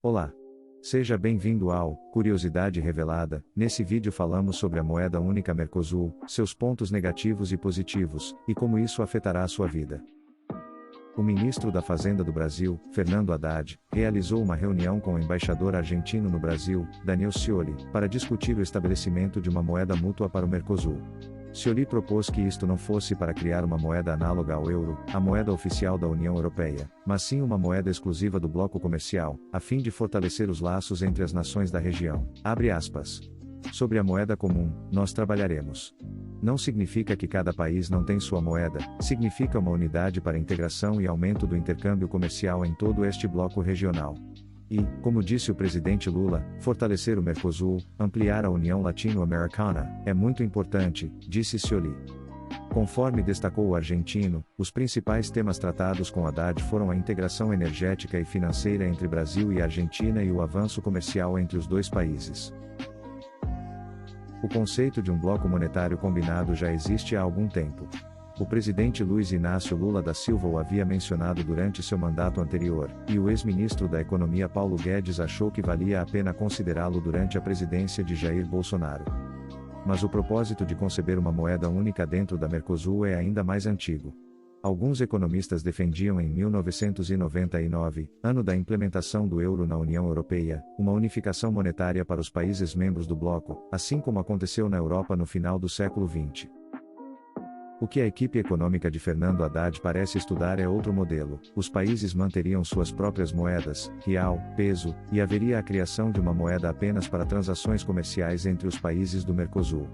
Olá! Seja bem-vindo ao Curiosidade Revelada. Nesse vídeo falamos sobre a moeda única Mercosul, seus pontos negativos e positivos, e como isso afetará a sua vida. O ministro da Fazenda do Brasil, Fernando Haddad, realizou uma reunião com o embaixador argentino no Brasil, Daniel Scioli, para discutir o estabelecimento de uma moeda mútua para o Mercosul. Scioli propôs que isto não fosse para criar uma moeda análoga ao euro, a moeda oficial da União Europeia, mas sim uma moeda exclusiva do bloco comercial, a fim de fortalecer os laços entre as nações da região. Abre aspas. Sobre a moeda comum, nós trabalharemos. Não significa que cada país não tem sua moeda, significa uma unidade para integração e aumento do intercâmbio comercial em todo este bloco regional. E, como disse o presidente Lula, fortalecer o Mercosul, ampliar a União Latino-Americana, é muito importante, disse Scioli. Conforme destacou o argentino, os principais temas tratados com Haddad foram a integração energética e financeira entre Brasil e Argentina e o avanço comercial entre os dois países. O conceito de um bloco monetário combinado já existe há algum tempo. O presidente Luiz Inácio Lula da Silva o havia mencionado durante seu mandato anterior, e o ex-ministro da Economia Paulo Guedes achou que valia a pena considerá-lo durante a presidência de Jair Bolsonaro. Mas o propósito de conceber uma moeda única dentro da Mercosul é ainda mais antigo. Alguns economistas defendiam em 1999, ano da implementação do euro na União Europeia, uma unificação monetária para os países membros do bloco, assim como aconteceu na Europa no final do século XX. O que a equipe econômica de Fernando Haddad parece estudar é outro modelo. Os países manteriam suas próprias moedas, real, peso, e haveria a criação de uma moeda apenas para transações comerciais entre os países do Mercosul.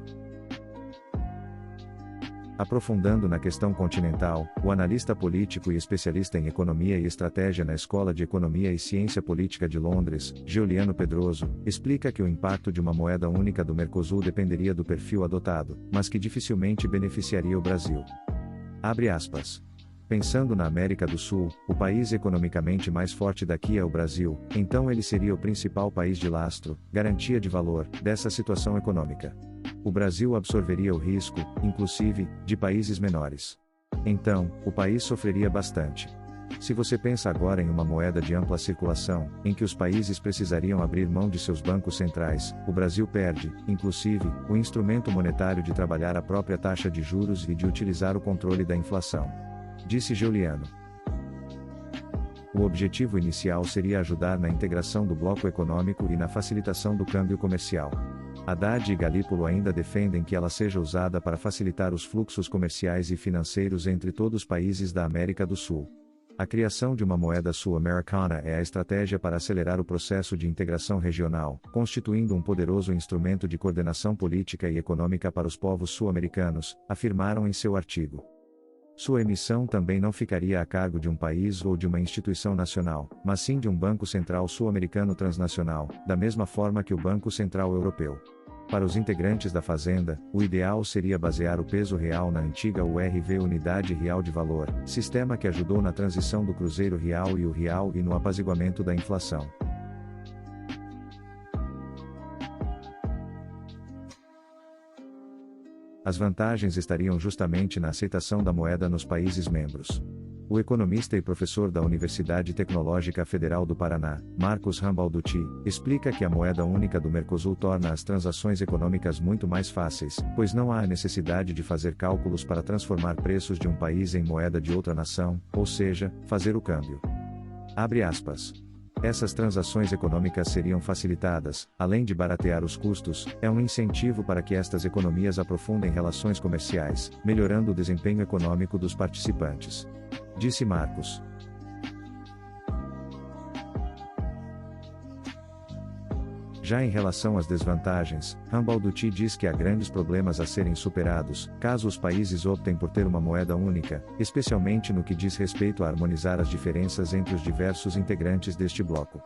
Aprofundando na questão continental, o analista político e especialista em economia e estratégia na Escola de Economia e Ciência Política de Londres, Giuliano Pedroso, explica que o impacto de uma moeda única do Mercosul dependeria do perfil adotado, mas que dificilmente beneficiaria o Brasil. Abre aspas. Pensando na América do Sul, o país economicamente mais forte daqui é o Brasil, então ele seria o principal país de lastro, garantia de valor, dessa situação econômica. O Brasil absorveria o risco, inclusive, de países menores. Então, o país sofreria bastante. Se você pensa agora em uma moeda de ampla circulação, em que os países precisariam abrir mão de seus bancos centrais, o Brasil perde, inclusive, o instrumento monetário de trabalhar a própria taxa de juros e de utilizar o controle da inflação. Disse Giuliano. O objetivo inicial seria ajudar na integração do bloco econômico e na facilitação do câmbio comercial. Haddad e Galípolo ainda defendem que ela seja usada para facilitar os fluxos comerciais e financeiros entre todos os países da América do Sul. A criação de uma moeda sul-americana é a estratégia para acelerar o processo de integração regional, constituindo um poderoso instrumento de coordenação política e econômica para os povos sul-americanos, afirmaram em seu artigo. Sua emissão também não ficaria a cargo de um país ou de uma instituição nacional, mas sim de um Banco Central Sul-Americano Transnacional, da mesma forma que o Banco Central Europeu. Para os integrantes da Fazenda, o ideal seria basear o peso real na antiga URV Unidade Real de Valor, sistema que ajudou na transição do Cruzeiro Real e o Real e no apaziguamento da inflação. As vantagens estariam justamente na aceitação da moeda nos países membros. O economista e professor da Universidade Tecnológica Federal do Paraná, Marcos Rambalducci, explica que a moeda única do Mercosul torna as transações econômicas muito mais fáceis, pois não há a necessidade de fazer cálculos para transformar preços de um país em moeda de outra nação, ou seja, fazer o câmbio. Abre aspas. Essas transações econômicas seriam facilitadas, além de baratear os custos, é um incentivo para que estas economias aprofundem relações comerciais, melhorando o desempenho econômico dos participantes. Disse Marcos. Já em relação às desvantagens, Rambalducci diz que há grandes problemas a serem superados, caso os países optem por ter uma moeda única, especialmente no que diz respeito a harmonizar as diferenças entre os diversos integrantes deste bloco.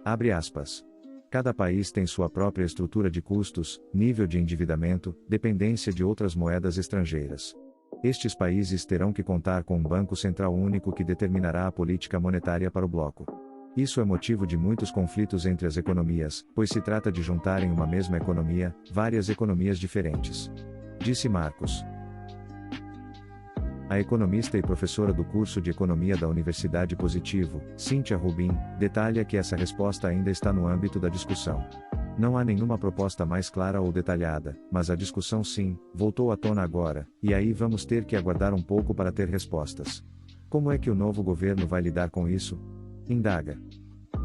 Abre aspas. Cada país tem sua própria estrutura de custos, nível de endividamento, dependência de outras moedas estrangeiras. Estes países terão que contar com um banco central único que determinará a política monetária para o bloco. Isso é motivo de muitos conflitos entre as economias, pois se trata de juntar em uma mesma economia, várias economias diferentes. Disse Marcos. A economista e professora do curso de Economia da Universidade Positivo, Cíntia Rubin, detalha que essa resposta ainda está no âmbito da discussão. Não há nenhuma proposta mais clara ou detalhada, mas a discussão sim, voltou à tona agora, e aí vamos ter que aguardar um pouco para ter respostas. Como é que o novo governo vai lidar com isso? Indaga.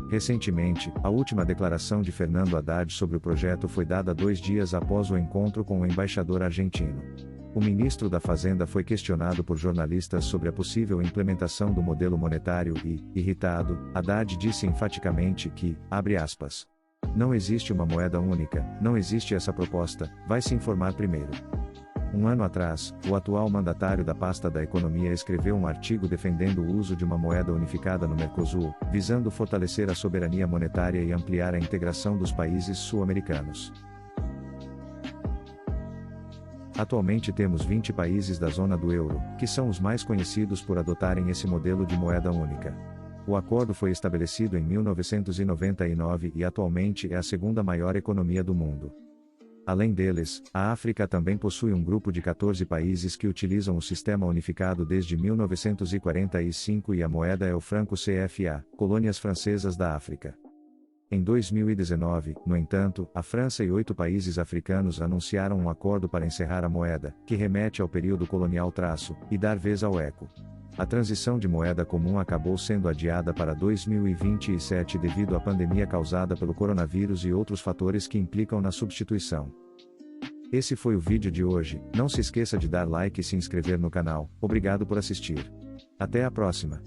Recentemente, a última declaração de Fernando Haddad sobre o projeto foi dada 2 dias após o encontro com o embaixador argentino. O ministro da Fazenda foi questionado por jornalistas sobre a possível implementação do modelo monetário e, irritado, Haddad disse enfaticamente que, abre aspas, não existe uma moeda única, não existe essa proposta, vai se informar primeiro. Um ano atrás, o atual mandatário da pasta da economia escreveu um artigo defendendo o uso de uma moeda unificada no Mercosul, visando fortalecer a soberania monetária e ampliar a integração dos países sul-americanos. Atualmente temos 20 países da zona do euro, que são os mais conhecidos por adotarem esse modelo de moeda única. O acordo foi estabelecido em 1999 e atualmente é a segunda maior economia do mundo. Além deles, a África também possui um grupo de 14 países que utilizam o sistema unificado desde 1945 e a moeda é o franco CFA, colônias francesas da África. Em 2019, no entanto, a França e 8 países africanos anunciaram um acordo para encerrar a moeda, que remete ao período colonial e dar vez ao eco. A transição de moeda comum acabou sendo adiada para 2027 devido à pandemia causada pelo coronavírus e outros fatores que implicam na substituição. Esse foi o vídeo de hoje, não se esqueça de dar like e se inscrever no canal, obrigado por assistir. Até a próxima!